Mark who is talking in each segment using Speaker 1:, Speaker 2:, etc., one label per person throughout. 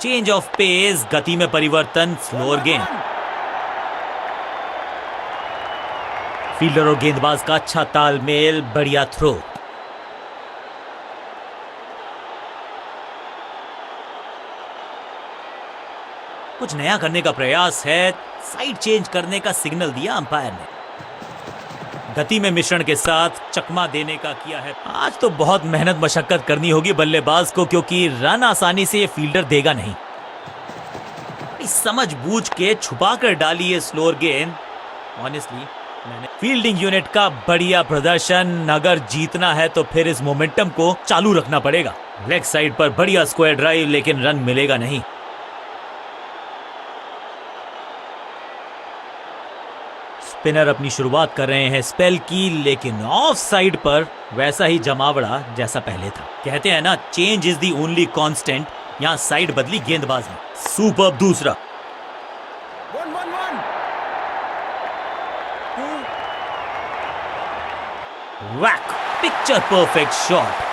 Speaker 1: Change of pace, गति में परिवर्तन, स्लोअर गेंद। फील्डर और गेंदबाज का अच्छा तालमेल, बढ़िया थ्रो। कुछ नया करने का प्रयास है, साइड चेंज करने का सिग्नल दिया अंपायर ने। गति में मिश्रण के साथ चकमा देने का किया है। आज तो बहुत मेहनत मशक्कत करनी होगी बल्लेबाज को, क्योंकि रन आसानी से ये फील्डर देगा नहीं। समझ बूझ के छुपा कर डाली है स्लोअर गेंद। ऑनेस्टली फील्डिंग यूनिट का बढ़िया प्रदर्शन। अगर जीतना है तो फिर इस मोमेंटम को चालू रखना पड़ेगा। लेग साइड पर बढ़िया स्क्वायर ड्राइव, लेकिन रन मिलेगा नहीं। स्पिनर अपनी शुरुआत कर रहे हैं स्पेल की, लेकिन ऑफ साइड पर वैसा ही जमावड़ा जैसा पहले था। कहते हैं ना, change is the only constant. यहां साइड बदली गेंदबाज ने। सुपर दूसरा। वैक, पिक्चर परफेक्ट शॉट।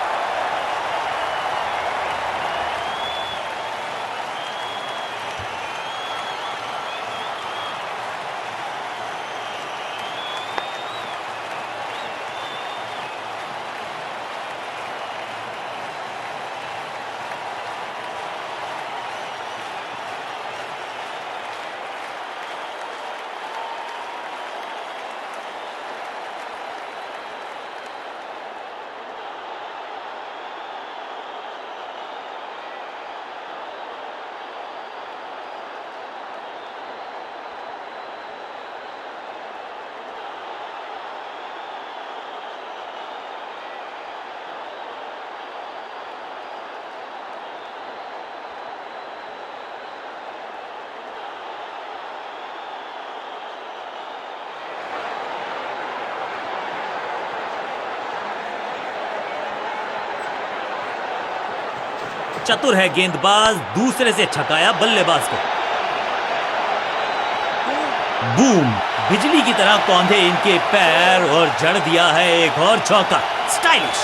Speaker 1: चतुर है गेंदबाज, दूसरे से छकाया बल्लेबाज को। बूम, बिजली की तरह कौंधे इनके पैर और जड़ दिया है एक और चौका। स्टाइलिश।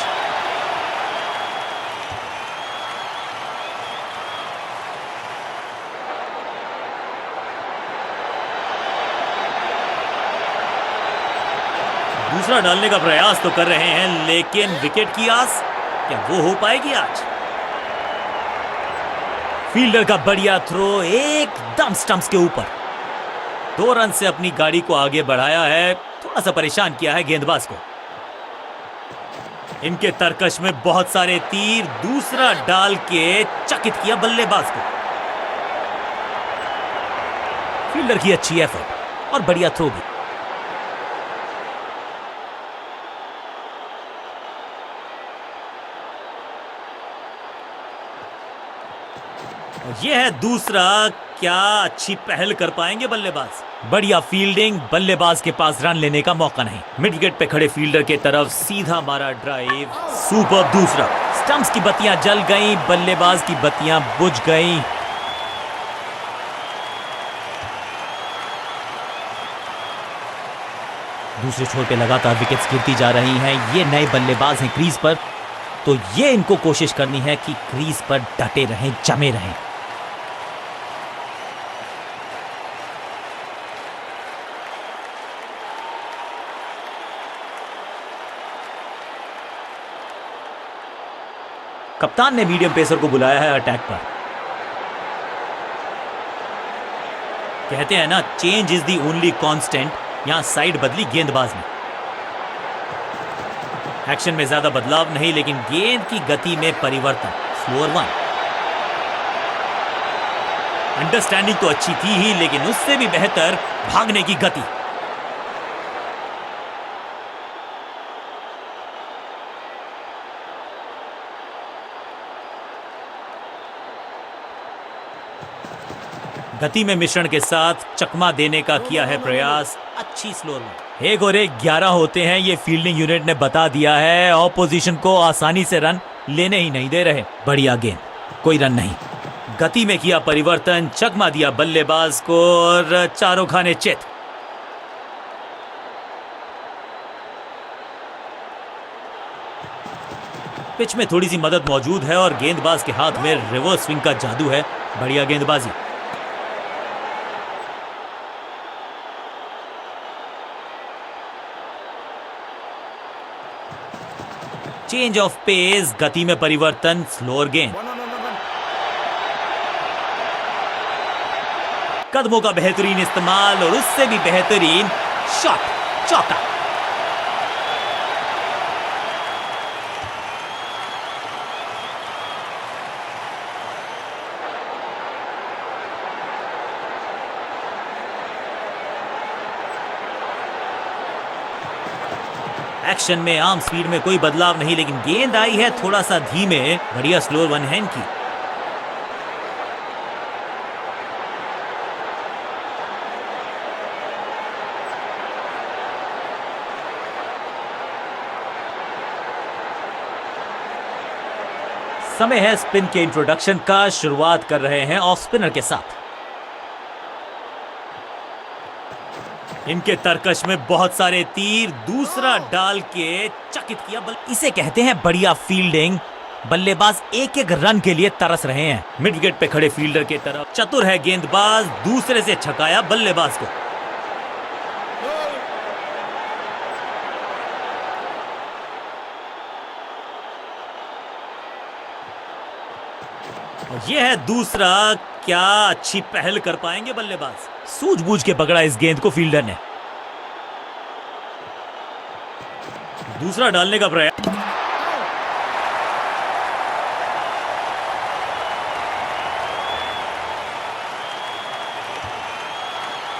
Speaker 1: दूसरा डालने का प्रयास तो कर रहे हैं, लेकिन विकेट की आस क्या वो हो पाएगी आज? फील्डर का बढ़िया थ्रो, एकदम स्टंप्स के ऊपर। 2 रन से अपनी गाड़ी को आगे बढ़ाया है। थोड़ा सा परेशान किया है गेंदबाज को। इनके तरकश में बहुत सारे तीर। दूसरा डाल के चकित किया बल्लेबाज को। फील्डर की अच्छी एफर्ट और बढ़िया थ्रो भी। यह है दूसरा। क्या अच्छी पहल कर पाएंगे बल्लेबाज। बढ़िया फील्डिंग, बल्लेबाज के पास रन लेने का मौका नहीं। मिड विकेट पे खड़े फील्डर के तरफ सीधा मारा ड्राइव। सुपर दूसरा। स्टंप्स की बत्तियां जल गईं, बल्लेबाज की बत्तियां बुझ गईं। दूसरे छोर पे लगातार विकेट्स गिरती जा रही हैं। ये नए बल्लेबाज हैं क्रीज पर, तो ये इनको कोशिश करनी है कि क्रीज पर डटे रहें, जमे रहें। कप्तान ने मीडियम पेसर को बुलाया है अटैक पर। कहते हैं ना, change is the only constant. यहां साइड बदली गेंदबाज ने। एक्शन में ज्यादा बदलाव नहीं, लेकिन गेंद की गति में परिवर्तन। स्लोअर 1। अंडरस्टैंडिंग तो अच्छी थी ही, लेकिन उससे भी बेहतर भागने की गति। गति में मिश्रण के साथ चकमा देने का किया है प्रयास। अच्छी स्लोअर में। 1 और 1 11 होते हैं, ये फील्डिंग यूनिट ने बता दिया है। ऑपोजिशन को आसानी से रन लेने ही नहीं दे रहे। बढ़िया गेंद, कोई रन नहीं। गति में किया परिवर्तन, चकमा दिया बल्लेबाज को और चारों खाने चित। पिच में थोड़ी सी मदद मौजूद है और गेंदबाज के हाथ में रिवर्स स्विंग का जादू है। बढ़िया गेंदबाजी। चेंज ऑफ पेस, गति में परिवर्तन, स्लोअर गेंद। कदमों का बेहतरीन इस्तेमाल और उससे भी बेहतरीन शॉट, चौका। एक्शन में आर्म स्पीड में कोई बदलाव नहीं, लेकिन गेंद आई है थोड़ा सा धीमे। बढ़िया स्लोअर वन हैंड की। समय है स्पिन के इंट्रोडक्शन का। शुरुआत कर रहे हैं ऑफ स्पिनर के साथ। इनके तरकश में बहुत सारे तीर, दूसरा डाल के चकित किया बल। इसे कहते हैं बढ़िया फील्डिंग। बल्लेबाज एक एक रन के लिए तरस रहे हैं। मिड विकेट पे खड़े फील्डर के तरफ चतुर है गेंदबाज, दूसरे से छकाया बल्लेबाज को। यह है दूसरा। क्या अच्छी पहल कर पाएंगे बल्लेबाज। सूझबूझ के पकड़ा इस गेंद को फील्डर ने। दूसरा डालने का प्रयास।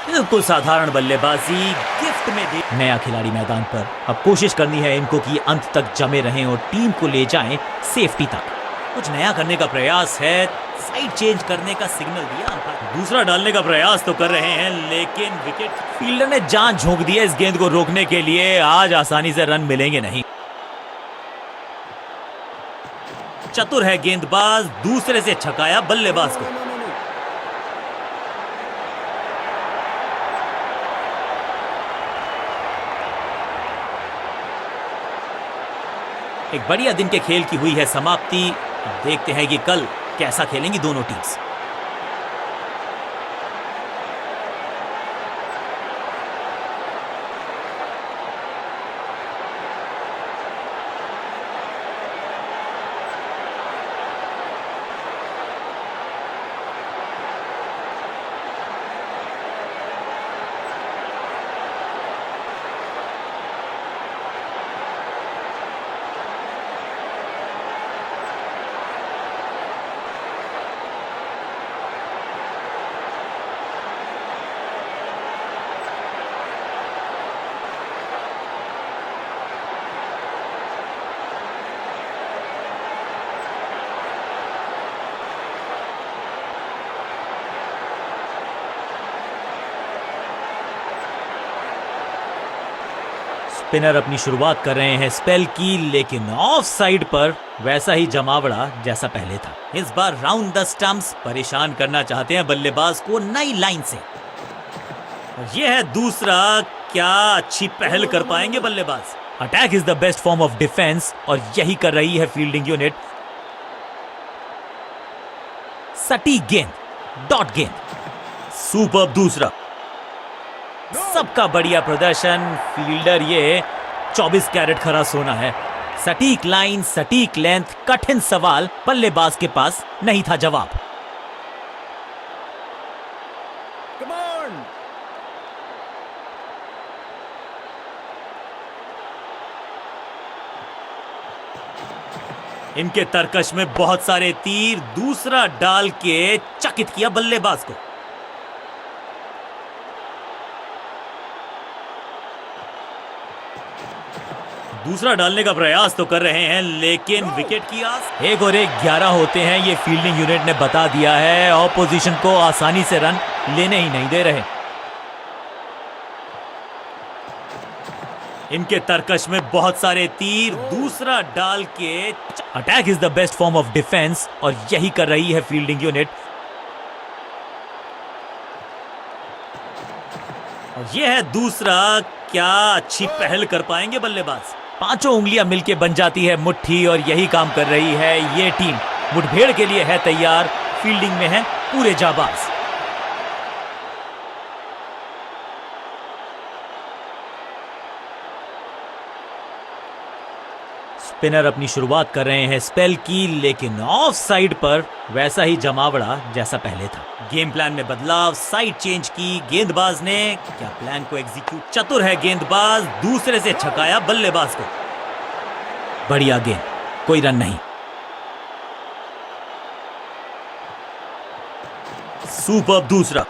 Speaker 1: बिल्कुल साधारण बल्लेबाजी, गिफ्ट में दे। नया खिलाड़ी मैदान पर, अब कोशिश करनी है इनको कि अंत तक जमे रहें और टीम को ले जाएं सेफ्टी तक। कुछ नया करने का प्रयास है, साइड चेंज करने का सिग्नल दिया। दूसरा डालने का प्रयास तो कर रहे हैं, लेकिन विकेट। फील्डर ने जान झोंक दी है इस गेंद को रोकने के लिए। आज आसानी से रन मिलेंगे नहीं। चतुर है गेंदबाज, दूसरे से छकाया बल्लेबाज को। एक बढ़िया दिन के खेल की हुई है समाप्ति। देखते हैं कि कल कैसा खेलेंगी दोनों टीम्स। स्पिनर अपनी शुरुआत कर रहे हैं स्पेल की, लेकिन ऑफ साइड पर वैसा ही जमावड़ा जैसा पहले था। इस बार राउंड द स्टंप्स, परेशान करना चाहते हैं बल्लेबाज को नई लाइन से। यह है दूसरा। क्या अच्छी पहल कर पाएंगे बल्लेबाज। Attack is the best form of defence और यही कर रही है फील्डिंग यूनिट। सटीक गेंद, डॉट गेंद, सुपर्ब दूसरा। सबका बढ़िया प्रदर्शन। फील्डर ये 24 कैरेट खरा सोना है। सटीक लाइन, सटीक लेंथ, कठिन सवाल, बल्लेबाज के पास नहीं था जवाब। इनके तरकश में बहुत सारे तीर, दूसरा डाल के चकित किया बल्लेबाज को। दूसरा डालने का प्रयास तो कर रहे हैं, लेकिन विकेट की आस। 1 और 1 11 होते हैं, ये फील्डिंग यूनिट ने बता दिया है। ऑपोजिशन को आसानी से रन लेने ही नहीं दे रहे। इनके तरकश में बहुत सारे तीर, दूसरा डाल के। Attack is the best form of defence और यही कर रही है फील्डिंग यूनिट। यह है दूसरा। क्या अच्छी पहल कर पाएंगे बल्लेबाज। पांचों उंगलियां मिलके बन जाती है मुट्ठी और यही काम कर रही है ये टीम। मुठभेड़ के लिए है तैयार, फील्डिंग में है पूरे जाबाज। स्पिनर अपनी शुरुआत कर रहे हैं स्पेल की, लेकिन ऑफ साइड पर वैसा ही जमावड़ा जैसा पहले था। गेम प्लान में बदलाव, साइड चेंज की गेंदबाज ने, क्या प्लान को एग्जीक्यूट। चतुर है गेंदबाज, दूसरे से छकाया बल्लेबाज को। बढ़िया गेंद, कोई रन नहीं। सुपर्ब दूसरा।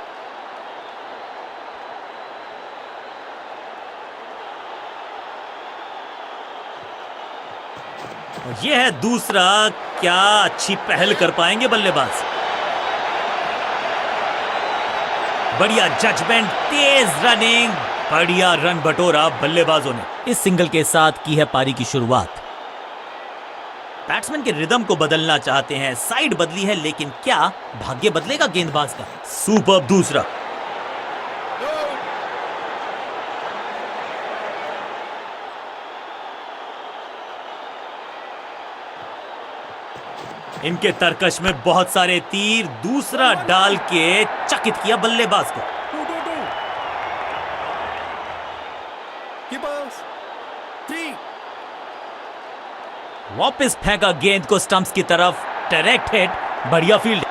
Speaker 1: यह है दूसरा, क्या अच्छी पहल कर पाएंगे बल्लेबाज। बढ़िया जजमेंट, तेज रनिंग, बढ़िया रन बटोरा बल्लेबाजों ने। इस सिंगल के साथ की है पारी की शुरुआत। बैट्समैन के रिदम को बदलना चाहते हैं, साइड बदली है, लेकिन क्या भाग्य बदलेगा गेंदबाज का। सुपर्ब दूसरा। इनके तरकश में बहुत सारे तीर, दूसरा डाल के चकित किया बल्लेबाज को। वापस फेंका गेंद को स्टंप्स की तरफ, डायरेक्ट हिट, बढ़िया फील्ड।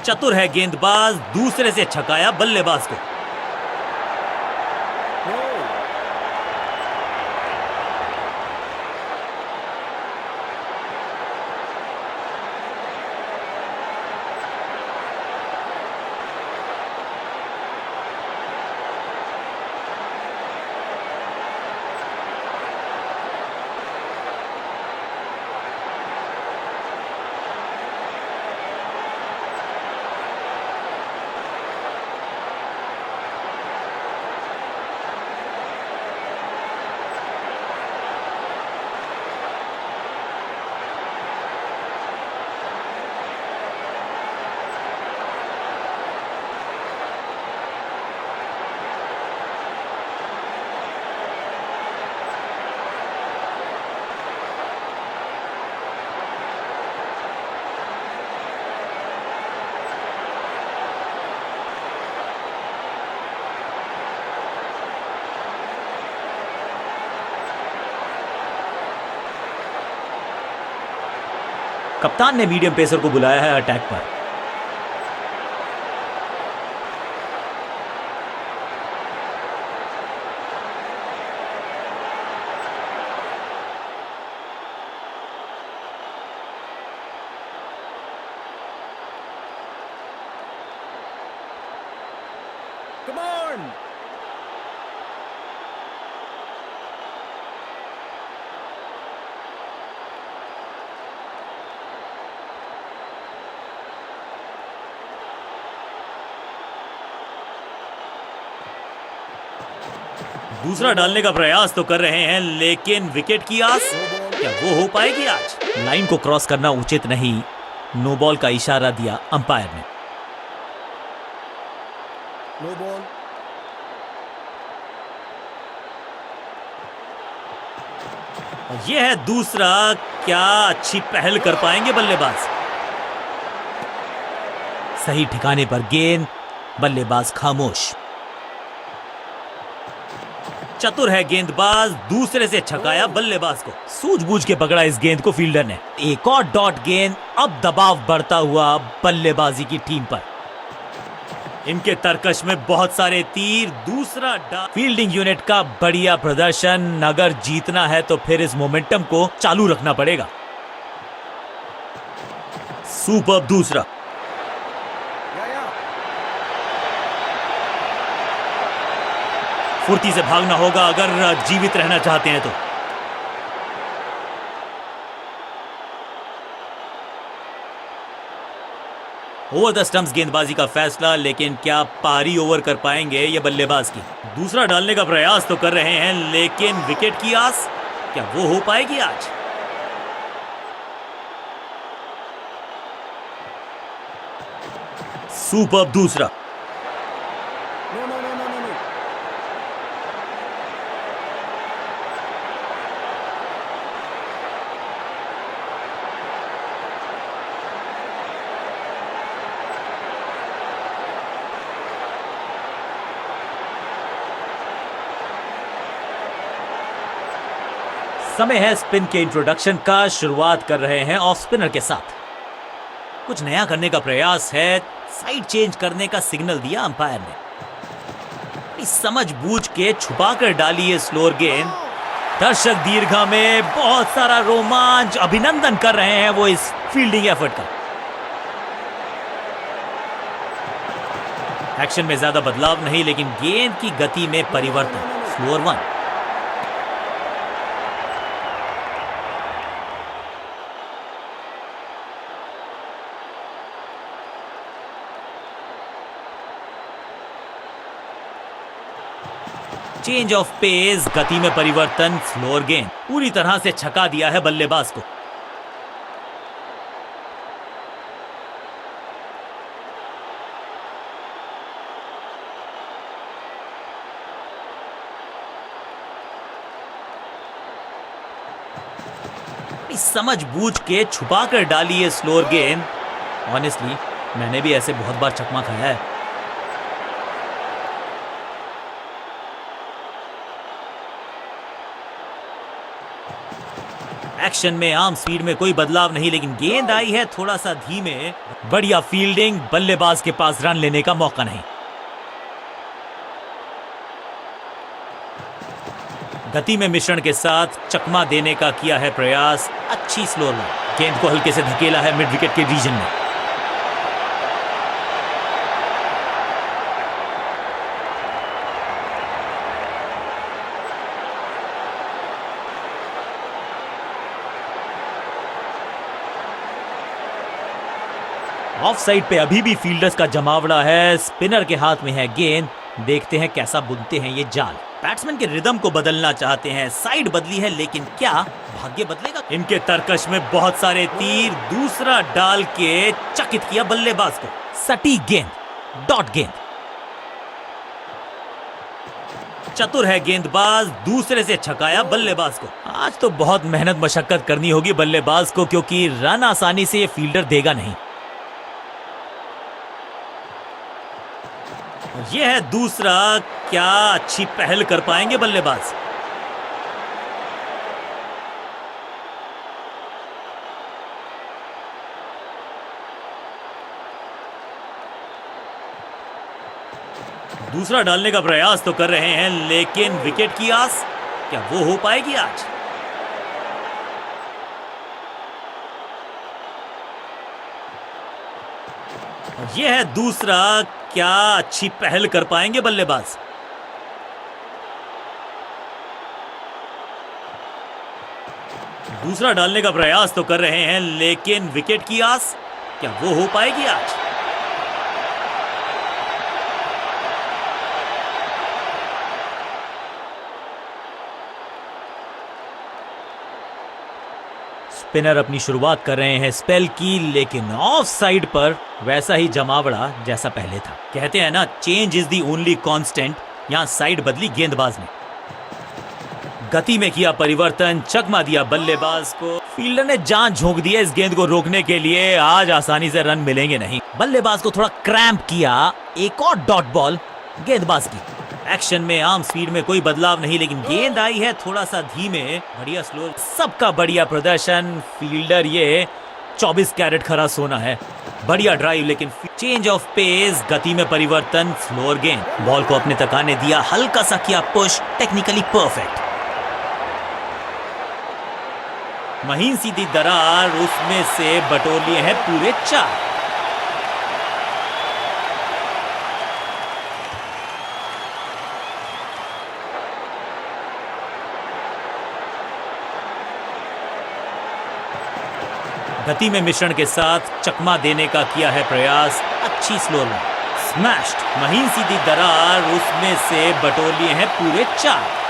Speaker 1: चतुर है गेंदबाज, दूसरे से छकाया बल्लेबाज को। कप्तान ने मीडियम पेसर को बुलाया है अटैक पर।
Speaker 2: Come on!
Speaker 1: दूसरा डालने का प्रयास तो कर रहे हैं, लेकिन विकेट की आस, क्या वो हो पाएगी आज। लाइन को क्रॉस करना उचित नहीं, नो बॉल का इशारा दिया अंपायर ने।
Speaker 2: No ball.
Speaker 1: यह है दूसरा, क्या अच्छी पहल कर पाएंगे बल्लेबाज। सही ठिकाने पर गेंद, बल्लेबाज खामोश। चतुर है गेंदबाज, दूसरे से छकाया बल्लेबाज को। सूझबूझ के पकड़ा इस गेंद को फील्डर ने। एक और डॉट गेंद, अब दबाव बढ़ता हुआ बल्लेबाजी की टीम पर। इनके तरकश में बहुत सारे तीर, दूसरा फील्डिंग यूनिट का बढ़िया प्रदर्शन। अगर जीतना है तो फिर इस मोमेंटम को चालू रखना पड़ेगा। सुपर्ब दूसरा। फुर्ती से भागना होगा अगर जीवित रहना चाहते हैं तो। ओवर द स्टंप्स गेंदबाजी का फैसला, लेकिन क्या पारी ओवर कर पाएंगे ये बल्लेबाज की। दूसरा डालने का प्रयास तो कर रहे हैं, लेकिन विकेट की आस, क्या वो हो पाएगी आज। सुपर्ब दूसरा। समय है स्पिन के इंट्रोडक्शन का। शुरुआत कर रहे हैं ऑफ स्पिनर के साथ। कुछ नया करने का प्रयास है, साइड चेंज करने का सिग्नल दिया अंपायर ने। समझ बूझ के छुपा कर डाली है स्लोअर गेंद। दर्शक दीर्घा में बहुत सारा रोमांच, अभिनंदन कर रहे हैं वो इस फील्डिंग एफर्ट का। एक्शन में ज्यादा बदलाव नहीं, लेकिन गेंद की गति में परिवर्तन। स्लोअर 1। चेंज ऑफ पेस, गति में परिवर्तन। स्लोअर गेंद पूरी तरह से छका दिया है बल्लेबाज को। समझ बूझ के छुपा कर डाली है स्लोअर गेंद। ऑनेस्टली मैंने भी ऐसे बहुत बार चकमा खाया है। एक्शन में आर्म स्पीड में कोई बदलाव नहीं, लेकिन गेंद आई है थोड़ा सा धीमे। बढ़िया फील्डिंग, बल्लेबाज के पास रन लेने का मौका नहीं। गति में मिश्रण के साथ चकमा देने का किया है प्रयास। अच्छी स्लो रन, गेंद को हल्के से धकेला है मिड विकेट के रीजन में। ऑफ साइड पे अभी भी फील्डर्स का जमावड़ा है। स्पिनर के हाथ में है गेंद। देखते हैं कैसा बुनते हैं ये जाल। बैट्समैन के रिदम को बदलना चाहते हैं। साइड बदली है, लेकिन क्या भाग्य बदलेगा? इनके तरकश में बहुत सारे तीर। दूसरा डाल के चकित किया बल्लेबाज को। सटीक गेंद, डॉट गेंद। चतुर है गेंदबाज, दूसरे से छकाया बल्लेबाज को। आज तो बहुत मेहनत मशक्कत करनी होगी बल्लेबाज को, क्योंकि रन आसानी से ये फील्डर देगा नहीं। यह है दूसरा। क्या अच्छी पहल कर पाएंगे बल्लेबाज? दूसरा डालने का प्रयास तो कर रहे हैं, लेकिन विकेट की आस क्या वो हो पाएगी आज? यह है दूसरा। क्या अच्छी पहल कर पाएंगे बल्लेबाज? दूसरा डालने का प्रयास तो कर रहे हैं, लेकिन विकेट की आस क्या वो हो पाएगी आज? स्पिनर अपनी शुरुआत कर रहे हैं स्पेल की, लेकिन ऑफ साइड पर वैसा ही जमावड़ा जैसा पहले था। कहते हैं ना, change is the only constant. यहां साइड बदली गेंदबाज ने, गति में किया परिवर्तन, चकमा दिया बल्लेबाज को। फील्डर ने जान झोंक दी है इस गेंद को रोकने के लिए। आज आसानी से रन मिलेंगे नहीं। बल्लेबाज को थोड़ा क्रैम्प किया। एक और डॉट बॉल गेंदबाज की। एक्शन में आर्म स्पीड में कोई बदलाव नहीं, लेकिन गेंद आई है थोड़ा सा धीमे। बढ़िया स्लो, सबका बढ़िया प्रदर्शन। फील्डर ये 24 कैरेट खरा सोना है। बढ़िया ड्राइव, लेकिन चेंज ऑफ पेस, गति में परिवर्तन। स्लोअर गेंद, बॉल को अपने तक आने दिया, हल्का सा किया पुश, टेक्निकली परफेक्ट। महीन सीधी दरार, उसमें से बटोर लिए हैं पूरे 4। गति में मिश्रण के साथ चकमा देने का किया है प्रयास। अच्छी स्लो रन, स्मैश्ड, महीन सीधी दरार, उसमें से बटोर लिए हैं पूरे 4।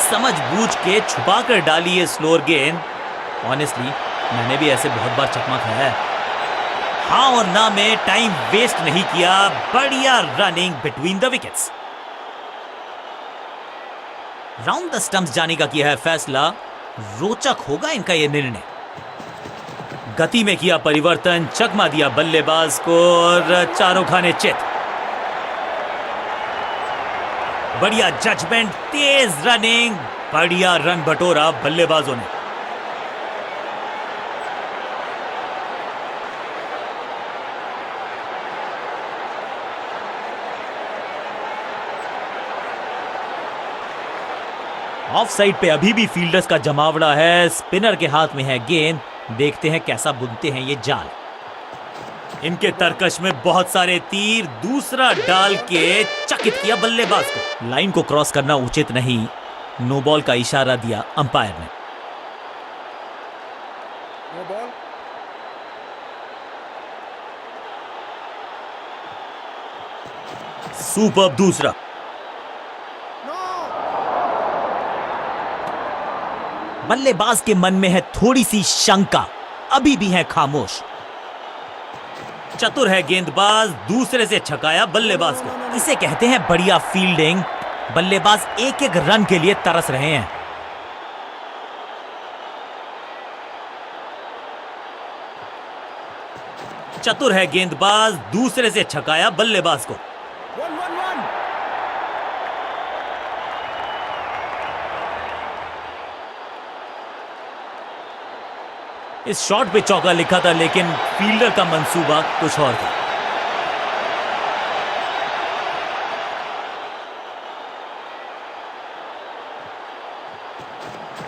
Speaker 1: समझ बूझ के छुपा कर डाली है स्लोअर गेंद। ऑनेस्टली मैंने भी ऐसे बहुत बार चकमा खाया है। हाँ और ना में टाइम वेस्ट नहीं किया। बढ़िया running between the wickets. Round the stumps जाने का किया है फैसला। रोचक होगा इनका यह निर्णय। गति में किया परिवर्तन, चकमा दिया बल्लेबाज को और चारों खाने चित। बढ़िया जजमेंट, तेज रनिंग, बढ़िया रन बटोरा बल्लेबाजों ने। ऑफ साइड पे अभी भी फील्डर्स का जमावड़ा है, स्पिनर के हाथ में है गेंद। देखते हैं कैसा बुनते हैं ये जाल। इनके तरकश में बहुत सारे तीर, दूसरा डाल के चकित किया बल्लेबाज को। लाइन को क्रॉस करना उचित नहीं, नो बॉल का इशारा दिया अंपायर ने।
Speaker 2: No ball.
Speaker 1: सुपर्ब दूसरा। बल्लेबाज के मन में है थोड़ी सी शंका, अभी भी है खामोश। चतुर है गेंदबाज, दूसरे से छकाया बल्लेबाज को। इसे कहते हैं बढ़िया फील्डिंग। बल्लेबाज एक एक रन के लिए तरस रहे हैं। चतुर है गेंदबाज, दूसरे से छकाया बल्लेबाज को।
Speaker 2: 1-1-1।
Speaker 1: इस शॉट पे चौका लिखा था, लेकिन फील्डर का मंसूबा कुछ और था।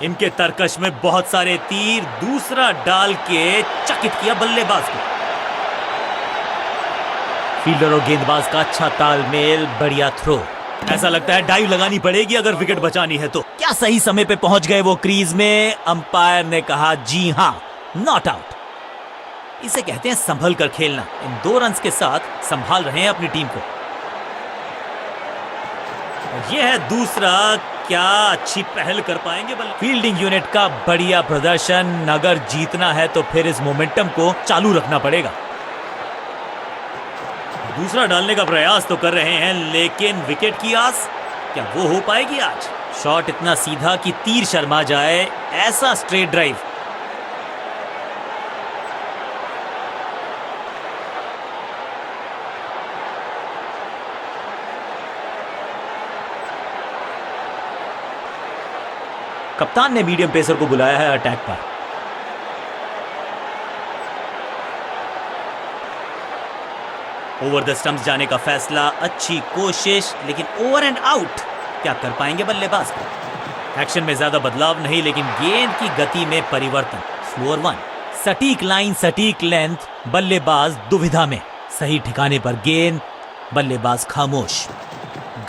Speaker 1: इनके तरकश में बहुत सारे तीर, दूसरा डाल के चकित किया बल्लेबाज को। फील्डर और गेंदबाज का अच्छा तालमेल, बढ़िया थ्रो। ऐसा लगता है डाइव लगानी पड़ेगी अगर विकेट बचानी है तो। क्या सही समय पे पहुंच गए वो क्रीज में? अंपायर ने कहा जी हां, नॉट आउट। इसे कहते हैं संभल कर खेलना। इन 2 रन्स के साथ संभाल रहे हैं अपनी टीम को। यह है दूसरा। क्या अच्छी पहल कर पाएंगे फील्डिंग यूनिट का। बढ़िया प्रदर्शन। अगर जीतना है तो फिर इस मोमेंटम को चालू रखना पड़ेगा। दूसरा डालने का प्रयास तो कर रहे हैं, लेकिन विकेट की आस क्या वो हो पाएगी आज? शॉट इतना सीधा कि तीर शर्मा जाए, ऐसा स्ट्रेट ड्राइव। कप्तान ने मीडियम पेसर को बुलाया है अटैक पर। ओवर द स्टंप्स जाने का फैसला, अच्छी कोशिश, लेकिन ओवर एंड आउट। क्या कर पाएंगे बल्लेबाज? एक्शन में ज्यादा बदलाव नहीं, लेकिन गेंद की गति में परिवर्तन। स्लोअर 1। सटीक लाइन, सटीक लेंथ, बल्लेबाज दुविधा में। सही ठिकाने पर गेंद, बल्लेबाज खामोश।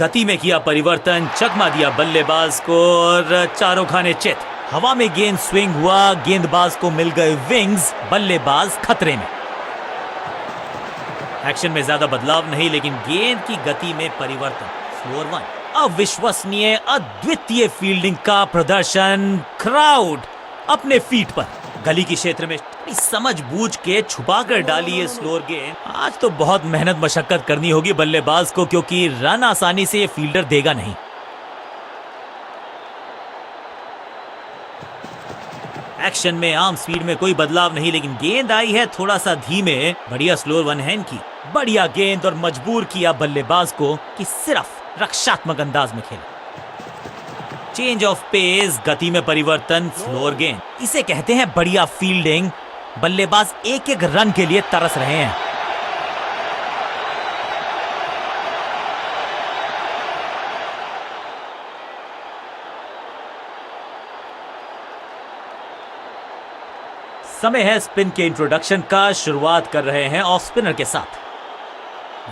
Speaker 1: गति में किया परिवर्तन, चकमा दिया बल्लेबाज को और चारों खाने चित। हवा में गेंद स्विंग हुआ, गेंदबाज को मिल गए विंग्स, बल्लेबाज खतरे में। एक्शन में ज्यादा बदलाव नहीं, लेकिन गेंद की गति में परिवर्तन। स्लोअर 1। अविश्वसनीय, अद्वितीय फील्डिंग का प्रदर्शन। क्राउड अपने फीट पर। गली के क्षेत्र में समझबूझ के छुपा कर डाली है स्लोअर गेंद। आज तो बहुत मेहनत मशक्कत करनी होगी बल्लेबाज को, क्योंकि रन आसानी से ये फील्डर देगा नहीं। एक्शन में आर्म स्पीड में कोई बदलाव नहीं, लेकिन गेंद आई है थोड़ा सा धीमे। बढ़िया स्लोअर 1 हैंड की। बढ़िया गेंद और मजबूर किया बल्लेबाज को कि सिर्फ रक्षात्मक अंदाज में खेले। चेंज ऑफ पेस, गति में परिवर्तन, स्लोअर गेंद। इसे कहते हैं बढ़िया फील्डिंग। बल्लेबाज एक एक रन के लिए तरस रहे हैं। समय है स्पिन के इंट्रोडक्शन का। शुरुआत कर रहे हैं ऑफ स्पिनर के साथ।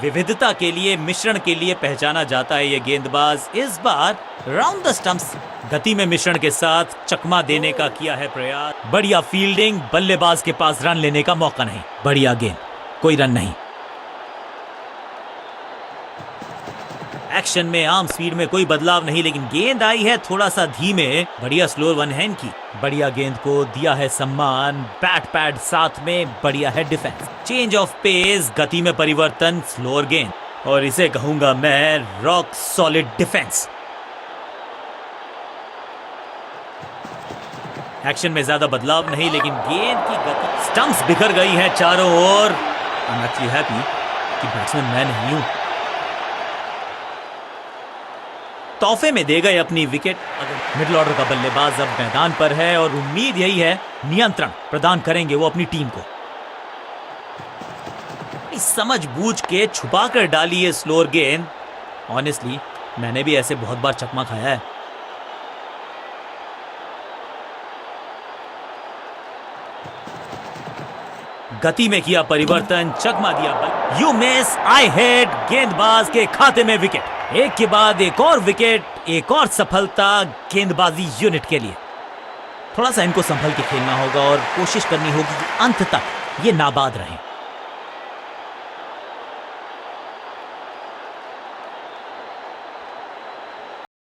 Speaker 1: विविधता के लिए, मिश्रण के लिए पहचाना जाता है ये गेंदबाज। इस बार राउंड द स्टंप्स, गति में मिश्रण के साथ चकमा देने का किया है प्रयास। बढ़िया फील्डिंग, बल्लेबाज के पास रन लेने का मौका नहीं। बढ़िया गेंद, कोई रन नहीं। एक्शन में आर्म स्पीड में कोई बदलाव नहीं, लेकिन गेंद आई है थोड़ा सा धीमे। बढ़िया स्लोअर 1 हैंड की। बढ़िया गेंद को दिया है सम्मान। बैट पैड साथ में, बढ़िया है डिफेंस। चेंज ऑफ पेस, गति में परिवर्तन, स्लोअर गेंद। और इसे कहूंगा मैं रॉक सॉलिड डिफेंस। एक्शन में ज्यादा बदलाव नहीं, लेकिन गेंद की गति, स्टंप्स बिखर गई हैं चारों ओर। आई एम एक्चुअली हैप्पी कि बैट्समैन मैं नहीं हूं। तोहफे में दे गए अपनी विकेट। अगर मिडिल ऑर्डर का बल्लेबाज अब मैदान पर है और उम्मीद यही है नियंत्रण प्रदान करेंगे वो अपनी टीम को। समझ बूझ के छुपा कर डाली है स्लोअर गेंद। ऑनेस्टली मैंने भी ऐसे बहुत बार चकमा खाया है। गति में किया परिवर्तन, चकमा दिया बल। यू मिस, आई हिट, गेंदबाज के खाते में विकेट। एक के बाद एक और विकेट, एक और सफलता गेंदबाजी यूनिट के लिए। थोड़ा सा इनको संभल के खेलना होगा और कोशिश करनी होगी कि अंत तक ये नाबाद रहें।